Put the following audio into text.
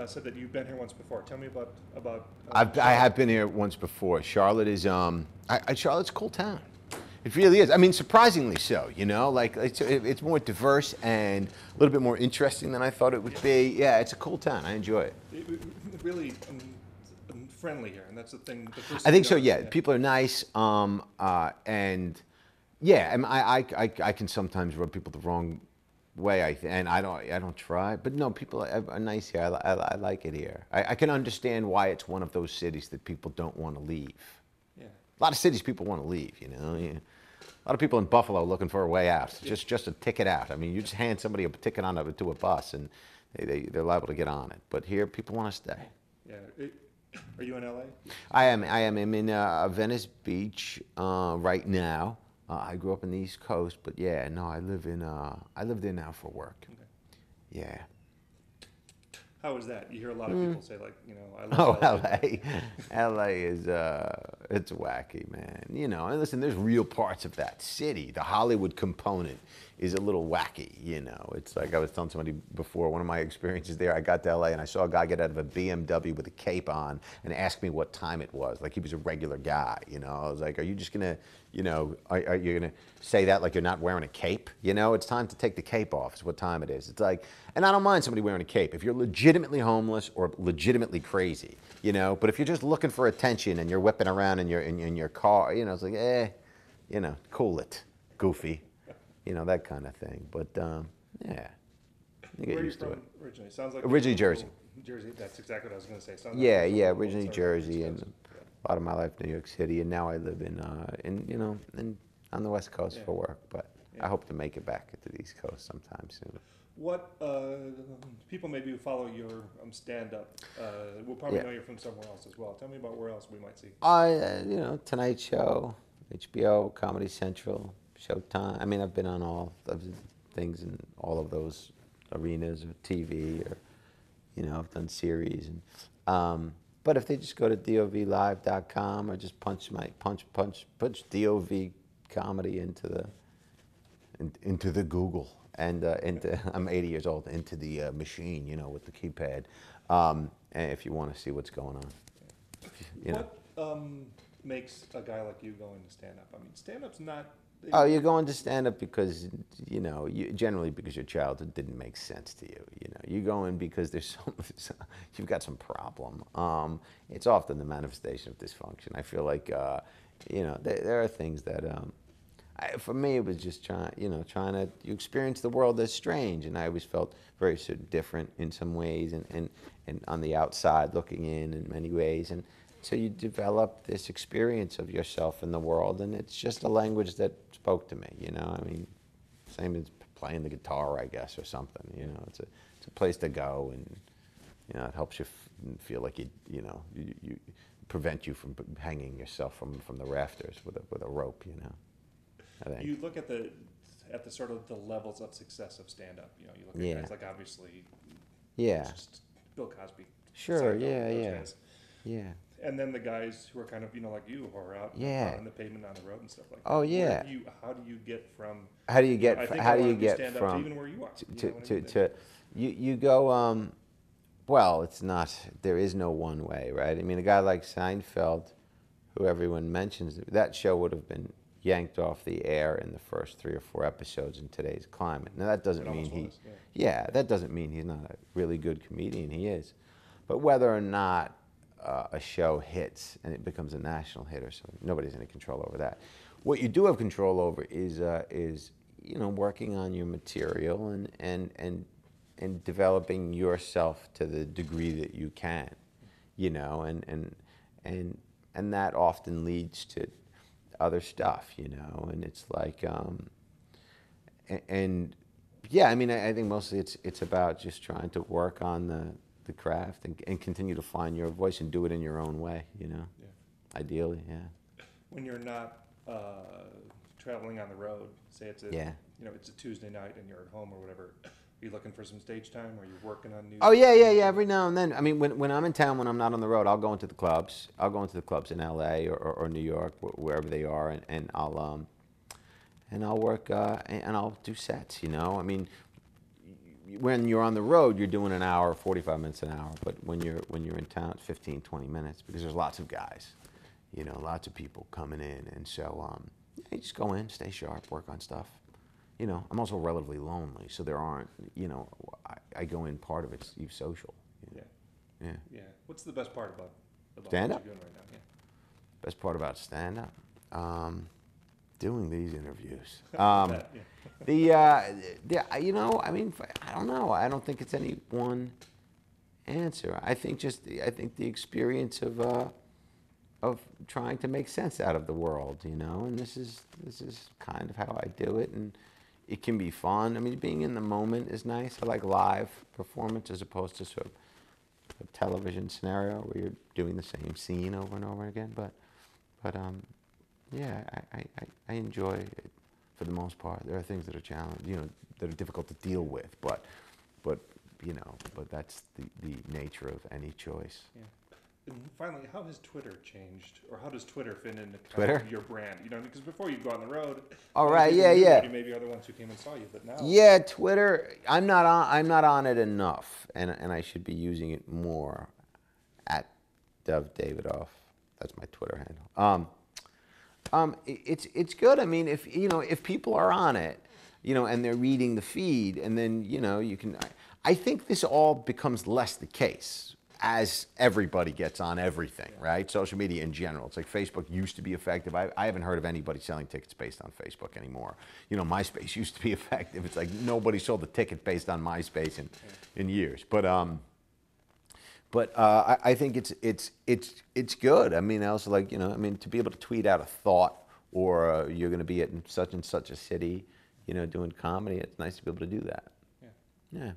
said that you've been here once before. Tell me about I Charlotte. have been here once before. Charlotte is Charlotte's a cool town. It really is. I mean, surprisingly so. You know, like it's more diverse and a little bit more interesting than I thought it would be. Yeah, it's a cool town. I enjoy it. Really friendly here, and that's the thing. The first I thing you think so. notice. Yeah, people are nice. And yeah, I can sometimes rub people the wrong way. And I don't try, but no, people are nice here. I like it here. I can understand why it's one of those cities that people don't want to leave. Yeah. A lot of cities people want to leave, you know. Yeah. A lot of people in Buffalo looking for a way out, just a ticket out. I mean, you just hand somebody a ticket to a bus, and they're liable to get on it. But here, people want to stay. Yeah. Are you in LA? I am. I'm in Venice Beach right now. I grew up in the East Coast, but yeah, no, I live there now for work. Okay. Yeah. How is that? You hear a lot of people say, like, I Oh, love LA. LA is it's wacky, man. You know, and listen, there's real parts of that city. The Hollywood component is a little wacky. You know, it's like I was telling somebody before. One of my experiences there, I got to LA and I saw a guy get out of a BMW with a cape on and ask me what time it was, like he was a regular guy. You know, I was like, are you just gonna, are you gonna say that like you're not wearing a cape? You know, it's time to take the cape off. Is what time it is. It's like, and I don't mind somebody wearing a cape if you're legitimately homeless or legitimately crazy. You know, but if you're just looking for attention and you're whipping around in your car, it's like, cool it, goofy, that kind of thing. But yeah, you get Where are you used to from it. originally? Sounds like Originally Jersey. Jersey. That's exactly what I was going to say. Sounds like Yeah, you're from yeah, the local originally side of the Jersey East and Coast. a lot of my life New York City, and now I live in on the West Coast Yeah. for work. But Yeah. I hope to make it back to the East Coast sometime soon. What people maybe who follow your stand-up will probably Yeah. know you're from somewhere else as well. Tell me about where else we might see. Tonight Show, HBO, Comedy Central, Showtime. I mean, I've been on all of the things in all of those arenas, or TV, or I've done series. But if they just go to dovlive.com or just punch DOV comedy into the Google and I'm 80 years old, into the machine, with the keypad, and if you want to see what's going on. What makes a guy like you go into stand-up? I mean, stand-up's not. Oh, you're going to stand up because generally because your childhood didn't make sense to you. You go in because you've got some problem. It's often the manifestation of dysfunction. I feel like there are things that for me it was just trying to you experience the world as strange, and I always felt very sort of different in some ways, and on the outside looking in many ways, and so you develop this experience of yourself in the world, and it's just a language that spoke to me. I mean, same as playing the guitar, I guess, or something. It's a place to go, and it helps you feel like you prevent you from hanging yourself from the rafters with a rope. I think. You look at the sort of the levels of success of stand-up. You look at Yeah. guys like, obviously, Yeah. just Bill Cosby. Sure. Seinfeld, Yeah. those Yeah. guys. Yeah. And then the guys who are kind of like you, who are out Yeah. on the pavement, on the road, and stuff like that. Oh, yeah. How do you get from? How do you get? I think How I do you wanna do get stand-up from to even where you are? to you go? Well, it's not. There is no one way, right? I mean, a guy like Seinfeld, who everyone mentions, that show would have been yanked off the air in the first 3 or 4 episodes in today's climate. Now that doesn't It mean almost was, yeah. that doesn't mean he's not a really good comedian. He is, but whether or not a show hits and it becomes a national hit or something, nobody's in control over that. What you do have control over is working on your material and developing yourself to the degree that you can, and that often leads to other stuff, and it's like, and yeah, I mean, I think mostly it's about just trying to work on the craft and continue to find your voice and do it in your own way, Yeah. ideally, yeah. When you're not traveling on the road, say it's Yeah. it's a Tuesday night and you're at home or whatever. Are you looking for some stage time? Or are you working on new? Oh, yeah. Every now and then. I mean, when I'm in town, when I'm not on the road, I'll go into the clubs. I'll go into the clubs in L.A. or New York, wherever they are, and I'll work and I'll do sets. I mean, when you're on the road, you're doing an hour, 45 minutes an hour. But when you're in town, it's 15, 20 minutes because there's lots of guys, you know, lots of people coming in, and so you just go in, stay sharp, work on stuff. You know, I'm also relatively lonely, so there aren't, you know, I go in, part of it's social. You know? Yeah. Yeah. What's the best part about Stand what up? you're doing right now? Yeah. Best part about stand-up, doing these interviews. You know, I mean, I don't know. I don't think it's any one answer. I think the experience of trying to make sense out of the world, you know, and this is kind of how I do it, and it can be fun. I mean, being in the moment is nice. I like live performance as opposed to sort of a television scenario where you're doing the same scene over and over again. But yeah, I enjoy it for the most part. There are things that are challenging, you know, that are difficult to deal with, but you know, but that's the nature of any choice. Yeah. And finally, how has Twitter changed, or how does Twitter fit into Twitter? your brand? You know, because before you'd go on the road. All many right, people yeah, knew yeah. You maybe are the ones who came and saw you, but now. Yeah, Twitter. I'm not on it enough, and I should be using it more. At DOV DAVIDOFF. That's my Twitter handle. It's good. I mean, if people are on it, you know, and they're reading the feed, and then, you know, you can. I think this all becomes less the case as everybody gets on everything, right? Social media in general. It's like Facebook used to be effective. I haven't heard of anybody selling tickets based on Facebook anymore. You know, MySpace used to be effective. It's like nobody sold a ticket based on MySpace in years. But I think it's good. I mean, I also like, you know, I mean, to be able to tweet out a thought, or you're going to be at such and such a city, you know, doing comedy. It's nice to be able to do that. Yeah. Yeah.